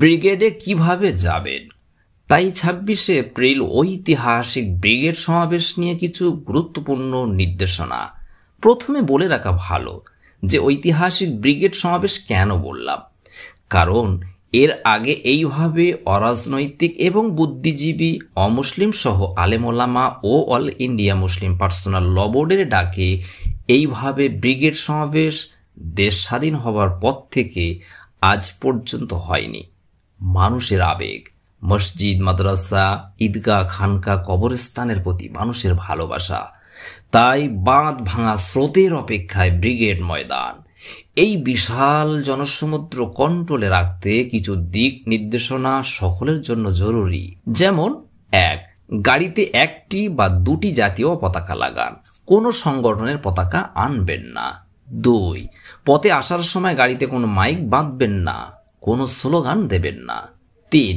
ব্রিগেডে কিভাবে যাবেন? তাই 26শে এপ্রিল ঐতিহাসিক ব্রিগেড সমাবেশ নিয়ে কিছু গুরুত্বপূর্ণ নির্দেশনা। প্রথমে বলে রাখা ভালো যে ঐতিহাসিক ব্রিগেড সমাবেশ কেন বললাম, কারণ এর আগে এইভাবে অরাজনৈতিক এবং বুদ্ধিজীবী, অমুসলিম সহ আলেমোলামা ও অল ইন্ডিয়া মুসলিম পার্সোনাল ল বোর্ডের ডাকে এইভাবে ব্রিগেড সমাবেশ দেশ স্বাধীন হওয়ার পর থেকে আজ পর্যন্ত হয়নি। মানুষের আবেগ, মসজিদ, মাদ্রাসা, ঈদগাহ, খানকা, কবরস্থানের প্রতি মানুষের ভালোবাসা, তাই বাঁধ ভাঙা স্রোতের অপেক্ষায় ব্রিগেড ময়দান। এই বিশাল জনসমুদ্র কন্ট্রোলে রাখতে কিছু দিক নির্দেশনা সকলের জন্য জরুরি। যেমন 1. গাড়িতে একটি বা দুটি জাতীয় পতাকা লাগান, কোনো সংগঠনের পতাকা আনবেন না। 2. পথে আসার সময় গাড়িতে কোনো মাইক বাঁধবেন না, কোনো স্লোগান দেবেন না। 3.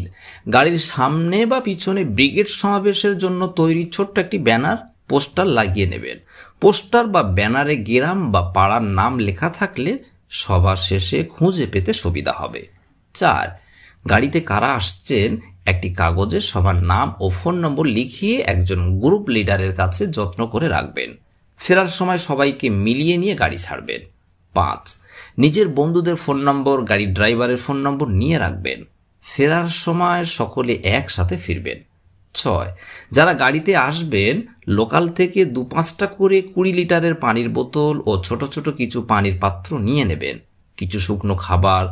গাড়ির সামনে বা পিছনে ব্রিগেড সমাবেশের জন্য তৈরি ছোট্ট একটি ব্যানার, পোস্টার লাগিয়ে নেবেন। পোস্টার বা ব্যানারে গ্রাম বা পাড়ার নাম লেখা থাকলে সভা শেষে খুঁজে পেতে সুবিধা হবে। 4. গাড়িতে কারা আসছেন একটি কাগজে সবার নাম ও ফোন নম্বর লিখিয়ে একজন গ্রুপ লিডারের কাছে যত্ন করে রাখবেন। ফেরার সময় সবাইকে মিলিয়ে নিয়ে গাড়ি ছাড়বেন। 5. নিজের বন্ধুদের ফোন নম্বর, গাড়ির ড্রাইভারের ফোন নম্বর নিয়ে রাখবেন। ফেরার সময় সকলে একসাথে ফিরবেন। 6. যারা গাড়িতে আসবেন লোকাল থেকে 2-5টা করে 20 লিটারের পানির বোতল ও ছোট ছোট কিছু পানির পাত্র নিয়ে নেবেন। কিছু শুকনো খাবার,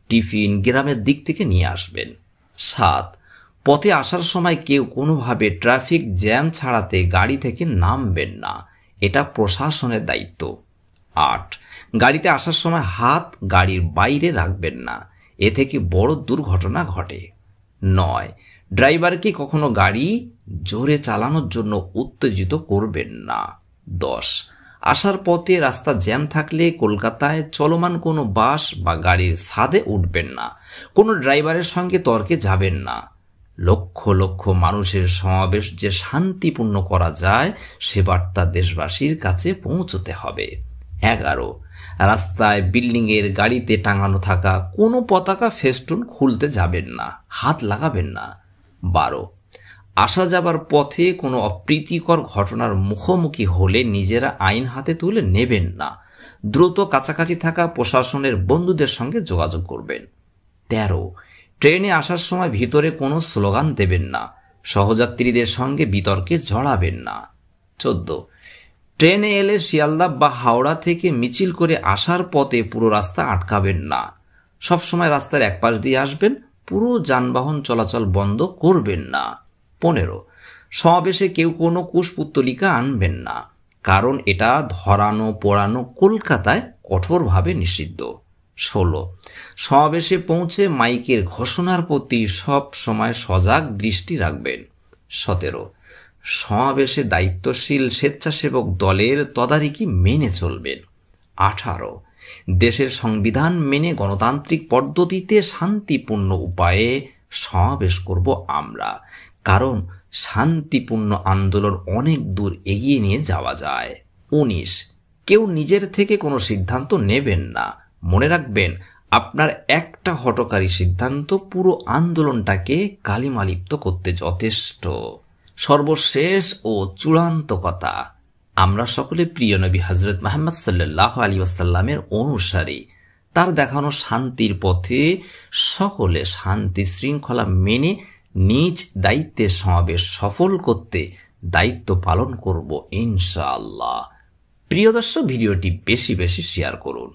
টিফিন গ্রামের দিক থেকে নিয়ে আসবেন। 7. পথে আসার সময় কেউ কোনোভাবে ট্রাফিক জ্যাম ছাড়াতে গাড়ি থেকে নামবেন না, এটা প্রশাসনের দায়িত্ব। 8. গাড়িতে আসার সময় হাত গাড়ির বাইরে রাখবেন না, এ থেকে বড় দুর্ঘটনা ঘটে। 9. ড্রাইভারকে কখনো গাড়ি জোরে চালানোর জন্য উত্তেজিত করবেন না। 10. আসার পথে রাস্তা জ্যাম থাকলে কলকাতায় চলমান কোনো বাস বা গাড়ির ছাদে উঠবেন না, কোনো ড্রাইভারের সঙ্গে তর্কে যাবেন না। লক্ষ লক্ষ মানুষের সমাবেশ যে শান্তিপূর্ণ করা যায় সে বার্তা দেশবাসীর কাছে পৌঁছতে হবে। 11. রাস্তায়, বিল্ডিংয়ের, গাড়িতে টাঙানো থাকা কোনো পতাকা, ফেস্টুন খুলতে যাবেন না, হাত লাগাবেন না। 12. আসা যাবার পথে কোনো অপ্রীতিকর ঘটনার মুখোমুখি হলে নিজেরা আইন হাতে তুলে নেবেন না, দ্রুত কাছাকাছি থাকা প্রশাসনের বন্ধুদের সঙ্গে যোগাযোগ করবেন। 13. ট্রেনে আসার সময় ভিতরে কোনো স্লোগান দেবেন না, সহযাত্রীদের সঙ্গে বিতর্কে জড়াবেন না। 14. ট্রেনে এলে শিয়ালদা বা হাওড়া থেকে মিছিল করে আসার পথে পুরো রাস্তা আটকাবেন না, সবসময় রাস্তার এক পাশ দিয়ে আসবেন, পুরো যানবাহন চলাচল বন্ধ করবেন না। 15. সমাবেশে কেউ কোনো কুশপুত্তলিকা আনবেন না, কারণ এটা ধরানো পোড়ানো কলকাতায় কঠোরভাবে নিষিদ্ধ। 16. সমাবেশে পৌঁছে মাইকের ঘোষণার প্রতি সব সময় সজাগ দৃষ্টি রাখবেন। 17. সমাবেশে দায়িত্বশীল স্বেচ্ছাসেবক দলের তদারকি মেনে চলবেন। 18. দেশের সংবিধান মেনে গণতান্ত্রিক পদ্ধতিতে শান্তিপূর্ণ উপায়ে সমাবেশ করব আমরা, কারণ শান্তিপূর্ণ আন্দোলন অনেক দূর এগিয়ে নিয়ে যাওয়া যায়। 19. কেউ নিজের থেকে কোনো সিদ্ধান্ত নেবেন না, মনে রাখবেন আপনার একটা হঠকারী সিদ্ধান্ত পুরো আন্দোলনটাকে কালিমালিপ্ত করতে যথেষ্ট। সর্বশেষ ও চূড়ান্ত কথা, আমরা সকলে প্রিয় নবী হযরত মুহাম্মদ সাল্লাল্লাহু আলাইহি ওয়াসাল্লামের অনুসারী। তার দেখানো শান্তির পথে সকলে শান্তি শৃঙ্খলা মেনে নিজ দায়িত্বে সমাবেশ সফল করতে দায়িত্ব পালন করব ইনশাআল্লাহ। প্রিয় দর্শক, ভিডিওটি বেশি বেশি শেয়ার করুন।